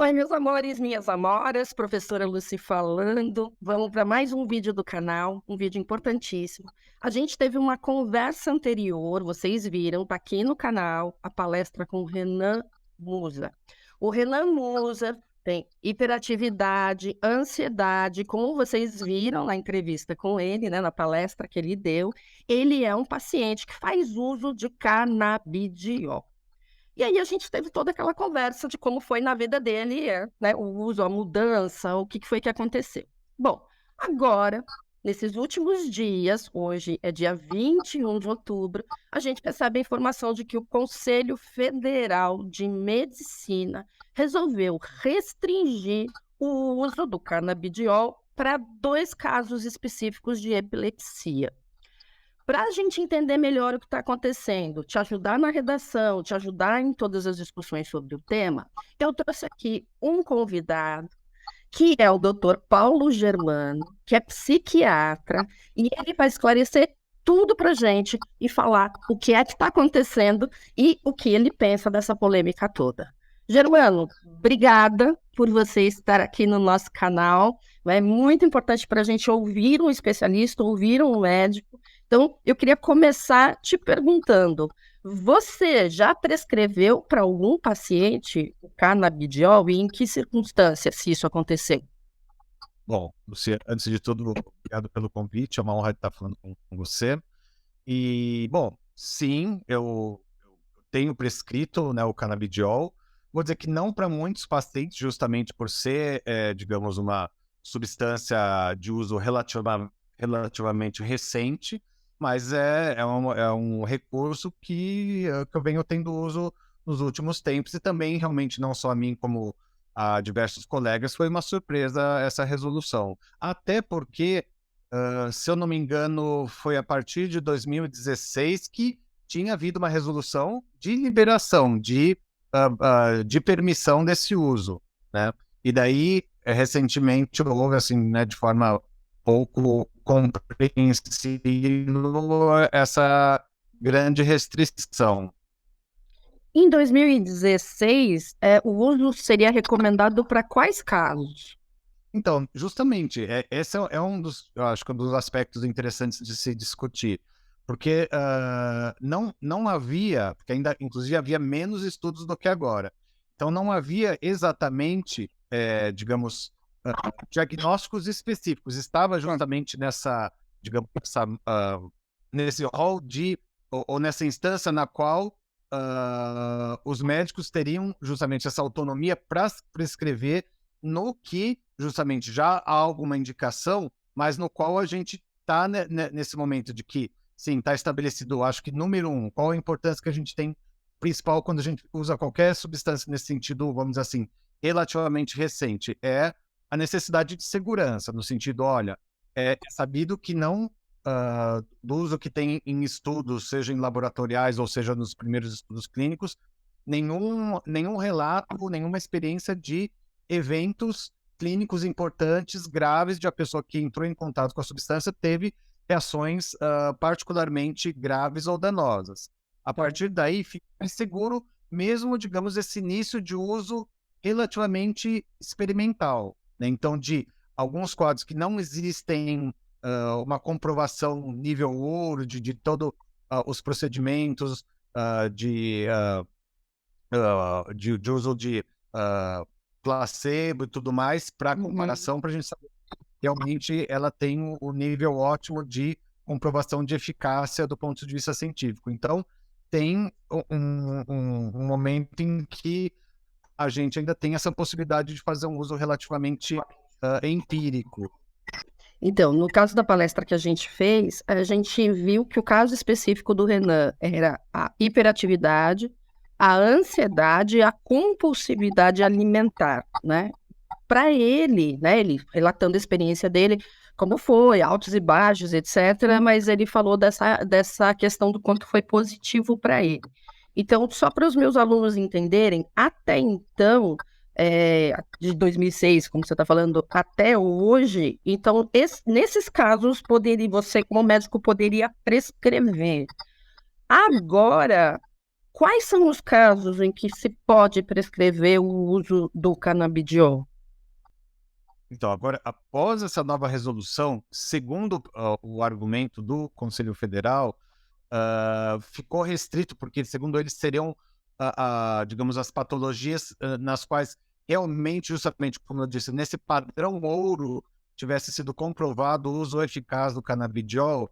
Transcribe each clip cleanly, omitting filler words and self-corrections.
Oi, meus amores, minhas amoras, professora Lucy falando. Vamos para mais um vídeo do canal, um vídeo importantíssimo. A gente teve uma conversa anterior, vocês viram, tá aqui no canal, a palestra com o Renan Musa. O Renan Musa tem hiperatividade, ansiedade, como vocês viram na entrevista com ele, né, na palestra que ele deu. Ele é um paciente que faz uso de canabidiol. E aí a gente teve toda aquela conversa de como foi na vida dele, né, o uso, a mudança, o que foi que aconteceu. Bom, agora, nesses últimos dias, hoje é dia 21 de outubro, a gente recebe a informação de que o Conselho Federal de Medicina resolveu restringir o uso do canabidiol para 2 casos específicos de epilepsia. Para a gente entender melhor o que está acontecendo, te ajudar na redação, te ajudar em todas as discussões sobre o tema, eu trouxe aqui um convidado, que é o Dr. Paulo Germano, que é psiquiatra, e ele vai esclarecer tudo para a gente e falar o que é que está acontecendo e o que ele pensa dessa polêmica toda. Germano, obrigada por você estar aqui no nosso canal. É muito importante para a gente ouvir um especialista, ouvir um médico. Então, eu queria começar te perguntando: você já prescreveu para algum paciente o canabidiol e em que circunstâncias se isso aconteceu? Bom, Lucia, antes de tudo, obrigado pelo convite, é uma honra estar falando com você. E, bom, sim, eu tenho prescrito, né, o canabidiol. Vou dizer que não para muitos pacientes, justamente por ser, digamos, uma substância de uso relativamente recente, mas é um recurso que eu venho tendo uso nos últimos tempos e também, realmente, não só a mim, como a diversos colegas, foi uma surpresa essa resolução. Até porque, se eu não me engano, foi a partir de 2016 que tinha havido uma resolução de liberação, de permissão desse uso, né? E daí, recentemente, houve, assim, né, de forma pouco compreensível, essa grande restrição. Em 2016, o uso seria recomendado para quais casos? Então, justamente, esse é um dos, eu acho que um dos aspectos interessantes de se discutir, porque não havia, porque ainda, inclusive, havia menos estudos do que agora. Então, não havia exatamente, digamos, diagnósticos específicos. Estava justamente nessa, digamos, nesse rol ou nessa instância na qual os médicos teriam justamente essa autonomia para prescrever no que justamente já há alguma indicação, mas no qual a gente está nesse momento de que, sim, está estabelecido, acho que número um, qual a importância que a gente tem principal quando a gente usa qualquer substância nesse sentido, vamos dizer assim, relativamente recente, é a necessidade de segurança, no sentido, olha, é sabido que não, do uso que tem em estudos, seja em laboratoriais ou seja nos primeiros estudos clínicos, nenhum relato, nenhuma experiência de eventos clínicos importantes, graves, de a pessoa que entrou em contato com a substância teve reações particularmente graves ou danosas. A partir daí, fica mais seguro mesmo, digamos, esse início de uso relativamente experimental, né? Então, de alguns quadros que não existem uma comprovação nível ouro de todos os procedimentos de uso de placebo e tudo mais, para comparação, para a gente saber que realmente ela tem o nível ótimo de comprovação de eficácia do ponto de vista científico. Então, tem um momento em que a gente ainda tem essa possibilidade de fazer um uso relativamente empírico. Então, no caso da palestra que a gente fez, a gente viu que o caso específico do Renan era a hiperatividade, a ansiedade e a compulsividade alimentar, né? Para ele, né, ele relatando a experiência dele, como foi, altos e baixos, etc., mas ele falou dessa questão do quanto foi positivo para ele. Então, só para os meus alunos entenderem, até então, de 2006, como você está falando, até hoje, então, nesses casos, você, como médico, poderia prescrever. Agora, Quais são os casos em que se pode prescrever o uso do canabidiol? Então, agora, após essa nova resolução, segundo o argumento do Conselho Federal, ficou restrito, porque, segundo eles, seriam, digamos, as patologias nas quais realmente, justamente, como eu disse, nesse padrão ouro, tivesse sido comprovado o uso eficaz do canabidiol,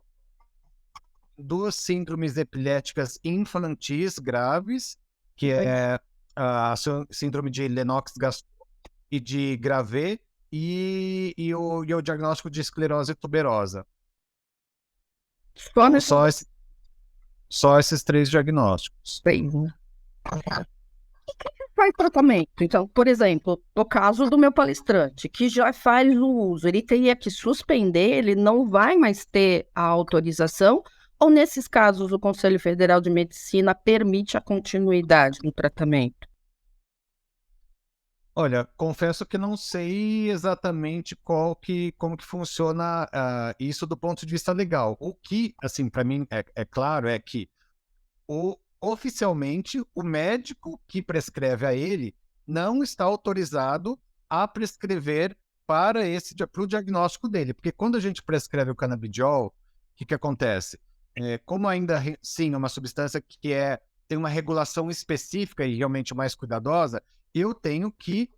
duas síndromes epiléticas infantis graves, que é a síndrome de Lennox-Gastaut e de Dravet, e o diagnóstico de esclerose tuberosa. Só Então, nesses só esses três diagnósticos. três, né? Faz tratamento. Então, por exemplo, no caso do meu palestrante, que já faz o uso, ele teria que suspender, ele não vai mais ter a autorização, ou nesses casos o Conselho Federal de Medicina permite a continuidade do tratamento? Olha, confesso que não sei exatamente como que funciona isso do ponto de vista legal. O que, assim, para mim é claro é que oficialmente o médico que prescreve a ele não está autorizado a prescrever para o diagnóstico dele, porque quando a gente prescreve o canabidiol, o que acontece? Como ainda sim é uma substância que tem uma regulação específica e realmente mais cuidadosa, eu tenho que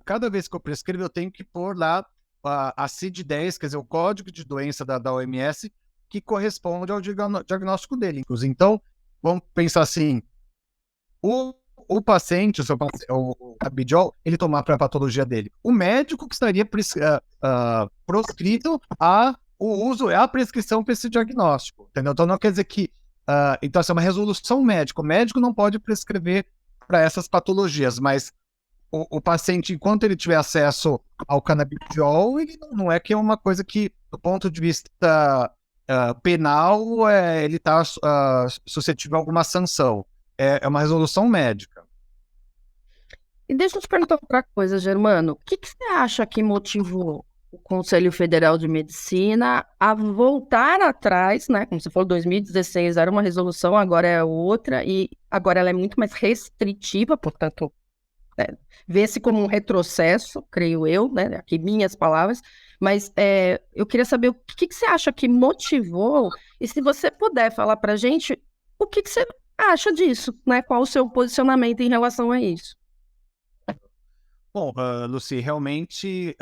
cada vez que eu prescrevo, eu tenho que pôr lá a CID-10, quer dizer, o código de doença da OMS, que corresponde ao diagnóstico dele. Então, vamos pensar assim, o paciente, o canabidiol, ele tomar para a patologia dele. O médico que estaria proscrito o uso, a prescrição para esse diagnóstico, entendeu? Então, não quer dizer que... então, essa é uma resolução médica. O médico não pode prescrever para essas patologias, mas o paciente, enquanto ele tiver acesso ao canabidiol, ele não é que é uma coisa que, do ponto de vista penal, ele está suscetível a alguma sanção. É uma resolução médica. E deixa eu te perguntar outra coisa, Germano. O que você acha que motivou o Conselho Federal de Medicina a voltar atrás, né? Como você falou, 2016 era uma resolução, agora é outra, e agora ela é muito mais restritiva, portanto, vê-se como um retrocesso, creio eu, né? Aqui minhas palavras, mas eu queria saber o que você acha que motivou, e se você puder falar para a gente, o que você acha disso, né? Qual o seu posicionamento em relação a isso? Bom, Lucy, realmente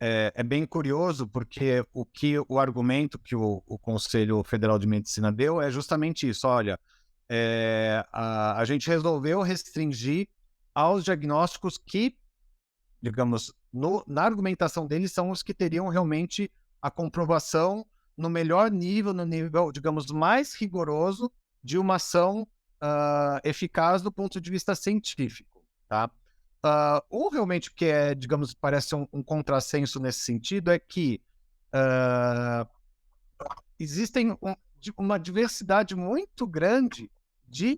é bem curioso, porque o argumento que o Conselho Federal de Medicina deu é justamente isso. Olha, a gente resolveu restringir aos diagnósticos que, digamos, na argumentação deles, são os que teriam realmente a comprovação no melhor nível, no nível, digamos, mais rigoroso de uma ação eficaz do ponto de vista científico, tá? Ou realmente que digamos, parece um contrassenso nesse sentido, é que existem uma diversidade muito grande de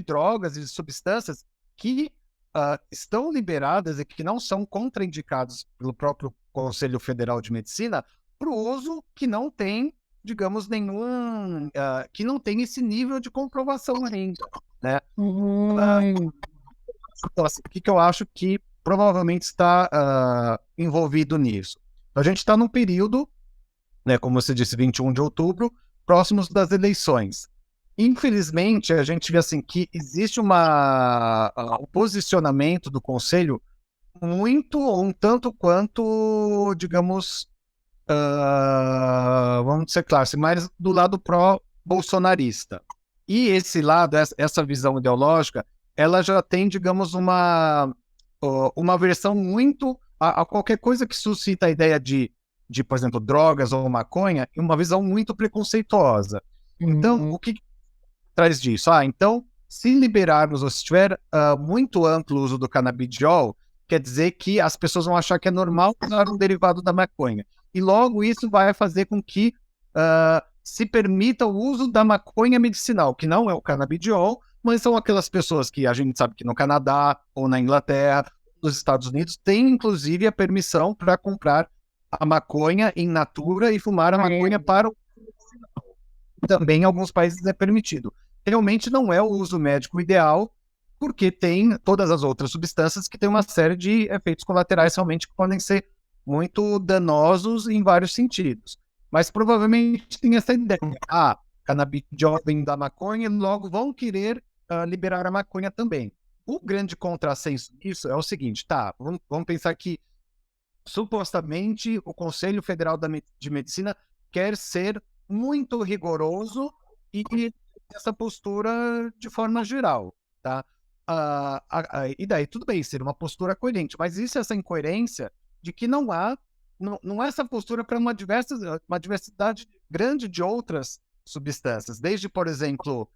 drogas e de substâncias que estão liberadas e que não são contraindicados pelo próprio Conselho Federal de Medicina para o uso que não tem, digamos, que não tem esse nível de comprovação ainda, né? Então, assim, o que eu acho que provavelmente está envolvido nisso? A gente está num período, né, como você disse, 21 de outubro, próximos das eleições. Infelizmente, a gente vê assim, que existe um posicionamento do Conselho um tanto quanto, digamos, vamos ser claros, mais do lado pró-bolsonarista. E esse lado, essa visão ideológica, ela já tem, digamos, uma versão muito a qualquer coisa que suscita a ideia de, por exemplo, drogas ou maconha, uma visão muito preconceituosa. Então, o que traz disso? Então, se liberarmos ou se tiver muito amplo o uso do canabidiol, quer dizer que as pessoas vão achar que é normal usar um derivado da maconha. E logo isso vai fazer com que se permita o uso da maconha medicinal, que não é o canabidiol, mas são aquelas pessoas que a gente sabe que no Canadá ou na Inglaterra, nos Estados Unidos, tem inclusive a permissão para comprar a maconha in natura e fumar a maconha para o medicinal. também em alguns países é permitido. Realmente não é o uso médico ideal, porque tem todas as outras substâncias que têm uma série de efeitos colaterais realmente que podem ser muito danosos em vários sentidos. Mas provavelmente tem essa ideia. Canabidiol vem da maconha, logo vão querer liberar a maconha também. O grande contrassenso disso é o seguinte, vamos pensar que supostamente o Conselho Federal de Medicina quer ser muito rigoroso e essa postura de forma geral, tá? E daí tudo bem, ser uma postura coerente, mas existe essa incoerência de que não há essa postura para uma diversidade grande de outras substâncias, desde, por exemplo,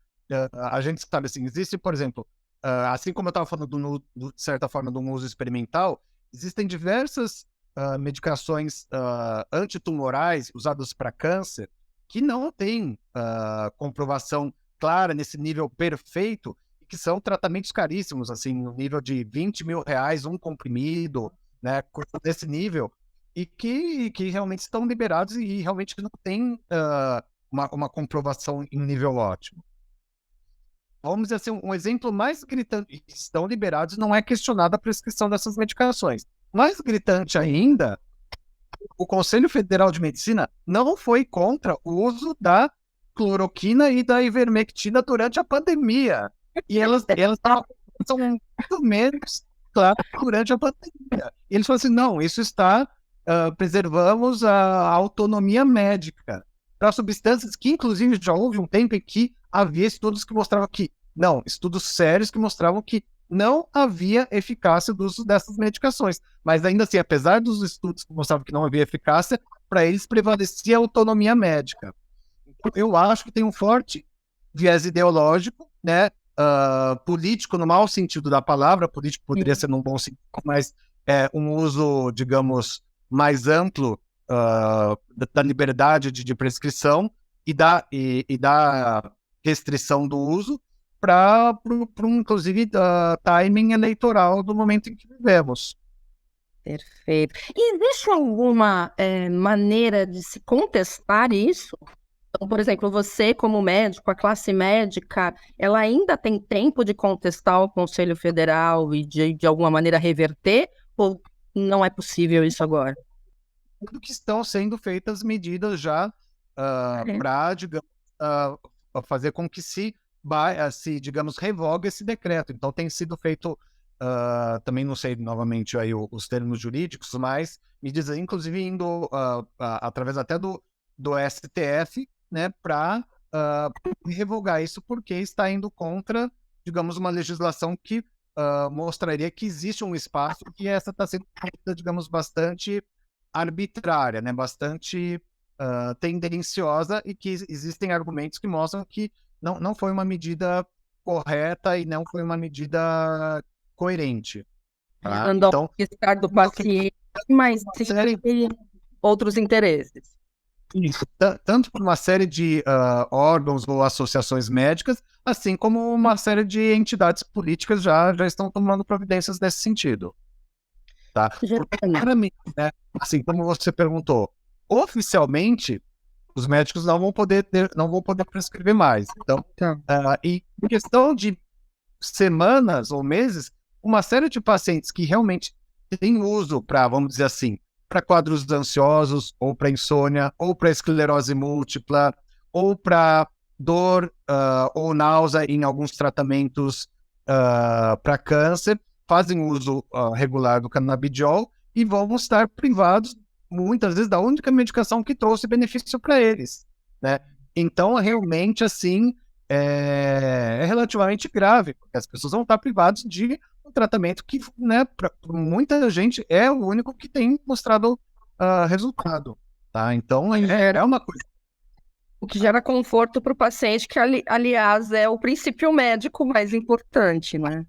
a gente sabe assim, existe, por exemplo, assim como eu estava falando de certa forma do uso experimental, existem diversas medicações antitumorais usadas para câncer que não têm comprovação clara nesse nível perfeito e que são tratamentos caríssimos, assim, no nível de R$ 20.000 um comprimido, né, desse nível, e que realmente estão liberados e realmente não tem uma comprovação em nível ótimo. Vamos dizer assim, um exemplo mais gritante, estão liberados, não é questionada a prescrição dessas medicações. Mais gritante ainda, o Conselho Federal de Medicina não foi contra o uso da cloroquina e da ivermectina durante a pandemia. E elas são muito menos claras durante a pandemia. E eles falaram assim, não, isso está, preservamos a autonomia médica para substâncias que, inclusive, já houve um tempo em que havia estudos que mostravam que, não, estudos sérios que mostravam que não havia eficácia do uso dessas medicações. Mas ainda assim, apesar dos estudos que mostravam que não havia eficácia, para eles prevalecia a autonomia médica. Então, eu acho que tem um forte viés ideológico, né? Político no mau sentido da palavra, político poderia ser num bom sentido, mas um uso, digamos, mais amplo da liberdade de prescrição e da restrição do uso para, inclusive, timing eleitoral do momento em que vivemos. Perfeito. E existe alguma maneira de se contestar isso? Então, por exemplo, você como médico, a classe médica, ela ainda tem tempo de contestar o Conselho Federal e de alguma maneira reverter? Ou não é possível isso agora? Tudo que estão sendo feitas medidas já para, digamos, fazer com que se, digamos, revogue esse decreto. Então, tem sido feito, também não sei novamente aí os termos jurídicos, mas medidas, inclusive, indo através até do STF, né, para revogar isso, porque está indo contra, digamos, uma legislação que mostraria que existe um espaço que essa está sendo, digamos, bastante arbitrária, né, bastante tendenciosa e que existem argumentos que mostram que não foi uma medida correta e não foi uma medida coerente. Tá? Visando Então, ao bem-estar do paciente, mas tem outros interesses. Isso, tanto por uma série de órgãos ou associações médicas, assim como uma série de entidades políticas já estão tomando providências nesse sentido. Tá? Porque, claramente, né, assim como você perguntou, oficialmente os médicos não vão poder prescrever mais. Então, e em questão de semanas ou meses, uma série de pacientes que realmente têm uso para, vamos dizer assim, para quadros ansiosos, ou para insônia, ou para esclerose múltipla, ou para dor ou náusea em alguns tratamentos para câncer, fazem uso regular do canabidiol e vão estar privados, muitas vezes, da única medicação que trouxe benefício para eles, né? Então, realmente, assim, é relativamente grave, porque as pessoas vão estar privadas de um tratamento que, né, para muita gente é o único que tem mostrado resultado, tá? Então, é uma coisa. O que gera conforto para o paciente, que, aliás, é o princípio médico mais importante, né?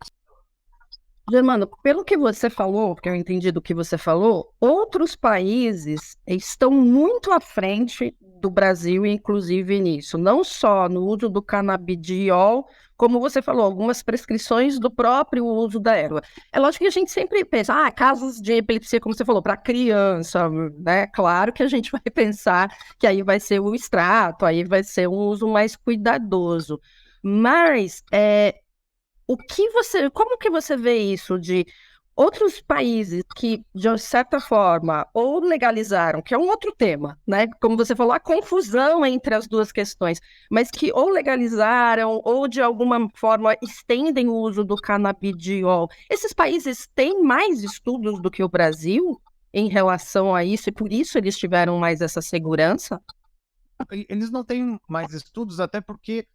Germano, pelo que você falou, porque eu entendi do que você falou, outros países estão muito à frente do Brasil, inclusive nisso, não só no uso do canabidiol, como você falou, algumas prescrições do próprio uso da erva. É lógico que a gente sempre pensa, casos de epilepsia, como você falou, para criança, né? Claro que a gente vai pensar que aí vai ser o extrato, aí vai ser um uso mais cuidadoso. Mas como que você vê isso de outros países que, de certa forma, ou legalizaram, que é um outro tema, né? Como você falou, a confusão entre as duas questões, mas que ou legalizaram ou de alguma forma estendem o uso do canabidiol. Esses países têm mais estudos do que o Brasil em relação a isso, e por isso eles tiveram mais essa segurança? Eles não têm mais estudos, até porque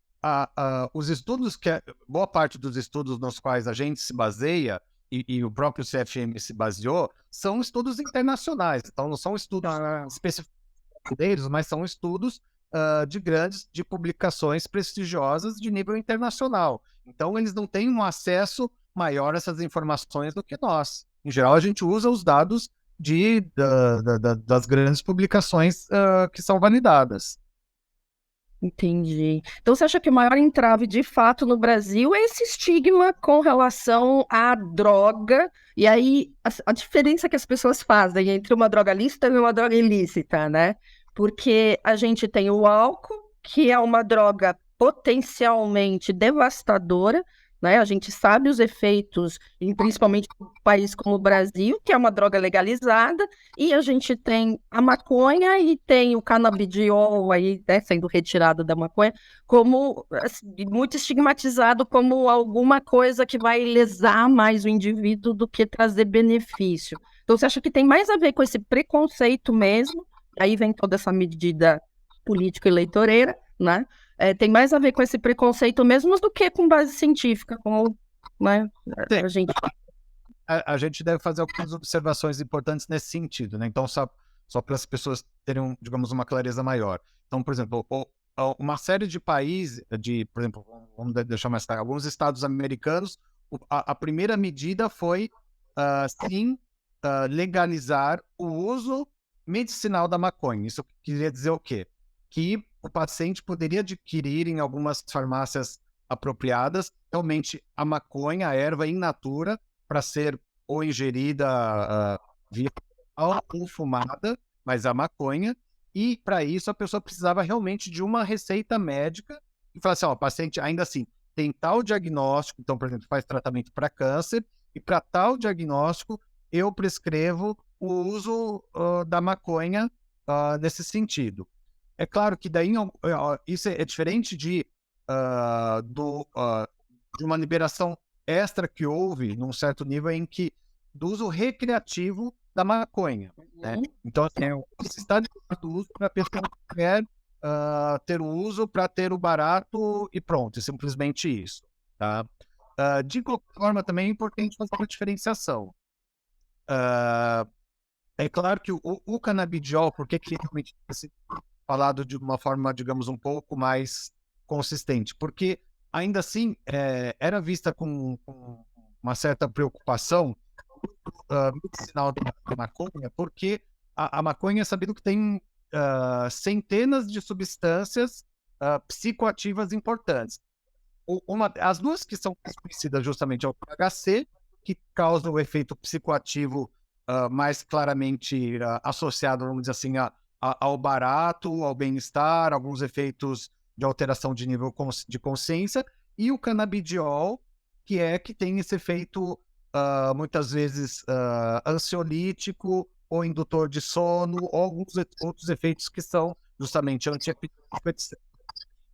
os estudos boa parte dos estudos nos quais a gente se baseia, e o próprio CFM se baseou, são estudos internacionais. Então, não são estudos específicos deles, mas são estudos de publicações prestigiosas de nível internacional. Então, eles não têm um acesso maior a essas informações do que nós. Em geral, a gente usa os dados das grandes publicações que são validadas. Entendi. Então, você acha que o maior entrave, de fato, no Brasil é esse estigma com relação à droga? E aí, a diferença que as pessoas fazem entre uma droga lícita e uma droga ilícita, né? Porque a gente tem o álcool, que é uma droga potencialmente devastadora, né? A gente sabe os efeitos, principalmente em um país como o Brasil, que é uma droga legalizada, e a gente tem a maconha e tem o canabidiol aí, né, sendo retirado da maconha, como assim, muito estigmatizado como alguma coisa que vai lesar mais o indivíduo do que trazer benefício. Então, você acha que tem mais a ver com esse preconceito mesmo? Aí vem toda essa medida político-eleitoreira, né? Tem mais a ver com esse preconceito mesmo do que com base científica, como, né, Sim, a gente... a gente deve fazer algumas observações importantes nesse sentido, né? Então, só para as pessoas terem, digamos, uma clareza maior. Então, por exemplo, uma série de países, por exemplo, vamos deixar mais claro, alguns estados americanos, a primeira medida foi, sim, legalizar o uso medicinal da maconha. Isso queria dizer o quê? Que o paciente poderia adquirir em algumas farmácias apropriadas, realmente, a maconha, a erva in natura, para ser ou ingerida via oral ou fumada, mas a maconha, e para isso a pessoa precisava realmente de uma receita médica e falar assim, ó, o paciente ainda assim tem tal diagnóstico, então, por exemplo, faz tratamento para câncer, e para tal diagnóstico eu prescrevo o uso da maconha nesse sentido. É claro que daí isso é diferente de uma liberação extra que houve, num certo nível, em que do uso recreativo da maconha, né? Então, assim, se está liberado o uso para a pessoa que quer ter o uso para ter o barato e pronto, é simplesmente isso, tá? De qualquer forma, também é importante fazer uma diferenciação. É claro que o canabidiol, por que realmente tem sido falado de uma forma, digamos, um pouco mais consistente? Porque, ainda assim, era vista com uma certa preocupação medicinal da maconha, porque a maconha é sabido que tem centenas de substâncias psicoativas importantes. As duas que são conhecidas justamente é o THC, que causa o efeito psicoativo mais claramente associado, vamos dizer assim, ao barato, ao bem-estar, alguns efeitos de alteração de nível de consciência, e o canabidiol, que tem esse efeito muitas vezes ansiolítico ou indutor de sono, ou alguns outros efeitos que são justamente antiepilépticos, etc.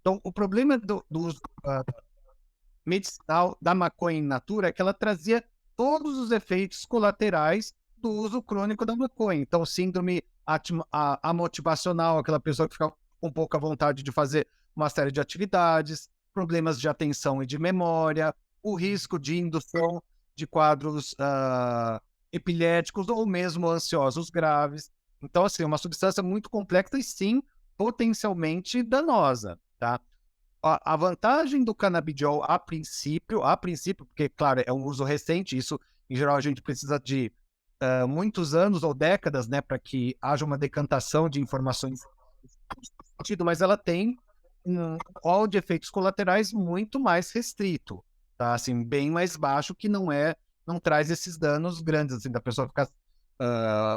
Então, o problema do uso medicinal da maconha in natura é que ela trazia todos os efeitos colaterais do uso crônico da maconha. Então, síndrome amotivacional, aquela pessoa que fica com pouca vontade de fazer uma série de atividades, problemas de atenção e de memória, o risco de indução de quadros epiléticos ou mesmo ansiosos graves. Então, assim, é uma substância muito complexa e, sim, potencialmente danosa, tá? a vantagem do canabidiol a princípio, porque, claro, é um uso recente, isso, em geral, a gente precisa de muitos anos ou décadas, né, para que haja uma decantação de informações, mas ela tem um rol de efeitos colaterais muito mais restrito, tá? Assim, bem mais baixo, que não traz esses danos grandes, assim, da pessoa ficar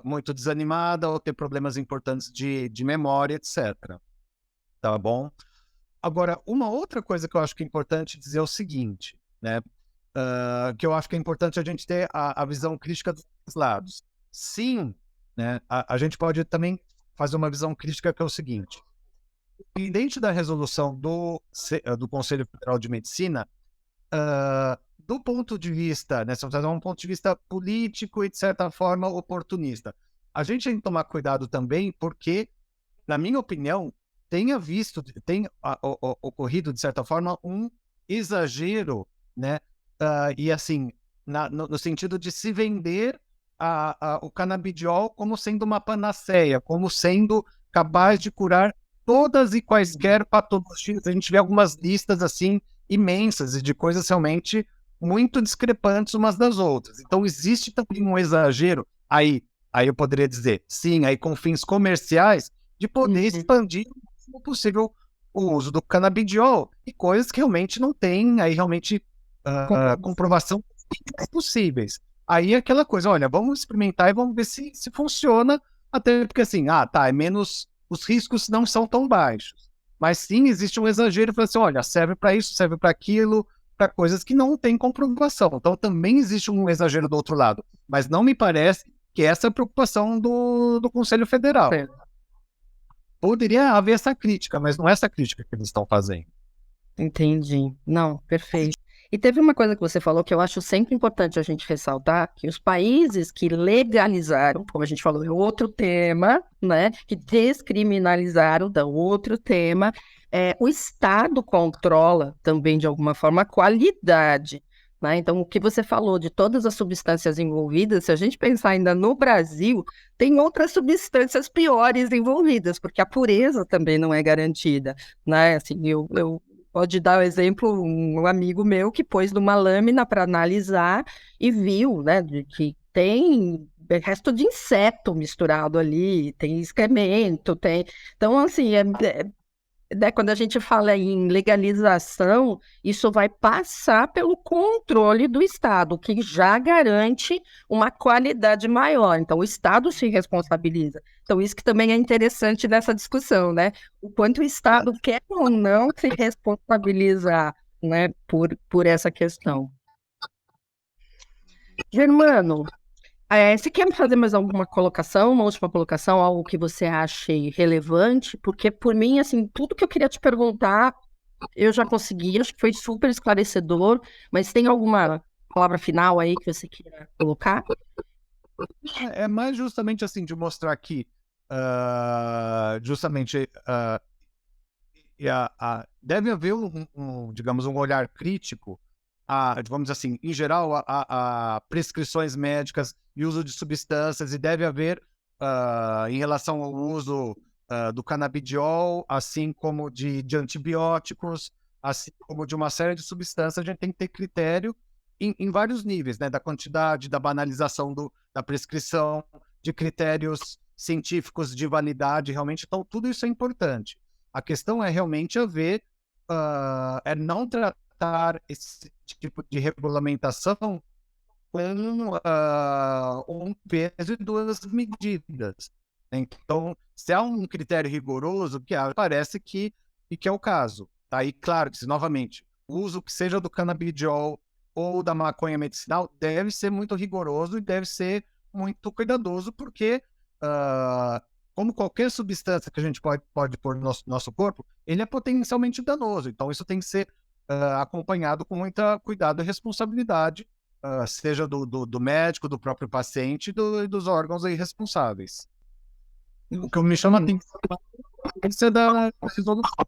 muito desanimada ou ter problemas importantes de memória, etc. Tá bom? Agora, uma outra coisa que eu acho que é importante dizer é o seguinte, né? Que eu acho que é importante a gente ter a visão crítica dos lados. Sim, né? A gente pode também fazer uma visão crítica que é o seguinte: independente da resolução do Conselho Federal de Medicina, do ponto de vista, né, se você um ponto de vista político e, de certa forma, oportunista, a gente tem que tomar cuidado também, porque, na minha opinião, tem ocorrido, de certa forma, um exagero, né? E assim, no sentido de se vender o canabidiol como sendo uma panaceia, como sendo capaz de curar todas e quaisquer patologias. A gente vê algumas listas assim imensas e de coisas realmente muito discrepantes umas das outras. Então existe também um exagero aí eu poderia dizer, sim, aí com fins comerciais, de poder expandir o máximo possível o uso do canabidiol e coisas que realmente não têm aí realmente comprovação possíveis. Aí é aquela coisa, olha, vamos experimentar e vamos ver se funciona, até porque assim, é menos, os riscos não são tão baixos. Mas sim, existe um exagero, assim, olha, serve para isso, serve para aquilo, para coisas que não têm comprovação. Então também existe um exagero do outro lado. Mas não me parece que essa é a preocupação do Conselho Federal. Poderia haver essa crítica, mas não é essa crítica que eles estão fazendo. Entendi. Não, perfeito. E teve uma coisa que você falou que eu acho sempre importante a gente ressaltar, que os países que legalizaram, como a gente falou, é outro tema, né, que descriminalizaram, é outro tema, o Estado controla também, de alguma forma, a qualidade, né? Então, o que você falou de todas as substâncias envolvidas, se a gente pensar ainda no Brasil, tem outras substâncias piores envolvidas, porque a pureza também não é garantida, né? Assim, pode dar o exemplo, um amigo meu que pôs numa lâmina para analisar e viu, né, de que tem resto de inseto misturado ali, tem excremento, tem... Então, assim, quando a gente fala em legalização, isso vai passar pelo controle do Estado, que já garante uma qualidade maior. Então, o Estado se responsabiliza. Então, isso que também é interessante nessa discussão, né? O quanto o Estado quer ou não se responsabilizar, né, por essa questão. Germano, você quer fazer mais alguma colocação, uma última colocação, algo que você ache relevante? Porque, por mim, assim, tudo que eu queria te perguntar, eu já consegui, acho que foi super esclarecedor, mas tem alguma palavra final aí que você queira colocar? É mais justamente assim, de mostrar que, justamente, deve haver digamos, um olhar crítico vamos dizer assim, em geral, a prescrições médicas e uso de substâncias, e deve haver, em relação ao uso do canabidiol, assim como de antibióticos, assim como de uma série de substâncias, a gente tem que ter critério em vários níveis, né? Da quantidade, da banalização da prescrição, de critérios científicos de validade, realmente. Então, tudo isso é importante. A questão é realmente é não tratar esse tipo de regulamentação com um peso e duas medidas. Então, se há um critério rigoroso, parece que é o caso. Tá? E claro que, novamente, o uso que seja do canabidiol ou da maconha medicinal deve ser muito rigoroso e deve ser muito cuidadoso, porque como qualquer substância que a gente pode pôr no nosso corpo, ele é potencialmente danoso. Então, isso tem que ser acompanhado com muito cuidado e responsabilidade, seja do médico, do próprio paciente e dos órgãos aí responsáveis. O que me chama a atenção é da resolução.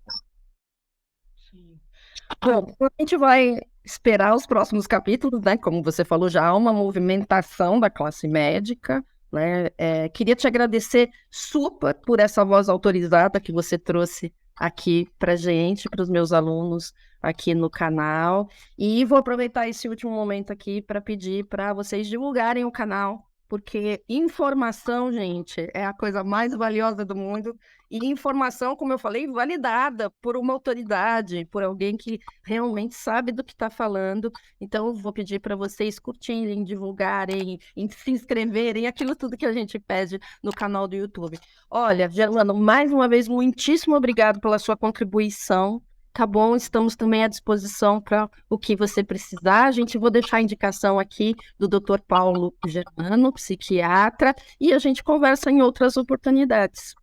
Bom, a gente vai esperar os próximos capítulos, né? Como você falou, já há uma movimentação da classe médica, né? Queria te agradecer super por essa voz autorizada que você trouxe aqui para gente, para os meus alunos aqui no canal. E vou aproveitar esse último momento aqui para pedir para vocês divulgarem o canal, porque informação, gente, é a coisa mais valiosa do mundo. E informação, como eu falei, validada por uma autoridade, por alguém que realmente sabe do que está falando. Então, eu vou pedir para vocês curtirem, divulgarem, se inscreverem, aquilo tudo que a gente pede no canal do YouTube. Olha, Germano, mais uma vez, muitíssimo obrigado pela sua contribuição. Tá bom, estamos também à disposição para o que você precisar. A gente vou deixar a indicação aqui do Dr. Paulo Germano, psiquiatra, e a gente conversa em outras oportunidades.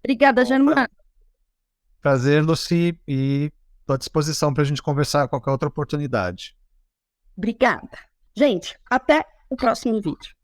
Obrigada, Germano. Prazer, Lucy, e estou à disposição para a gente conversar a qualquer outra oportunidade. Obrigada. Gente, até o próximo vídeo.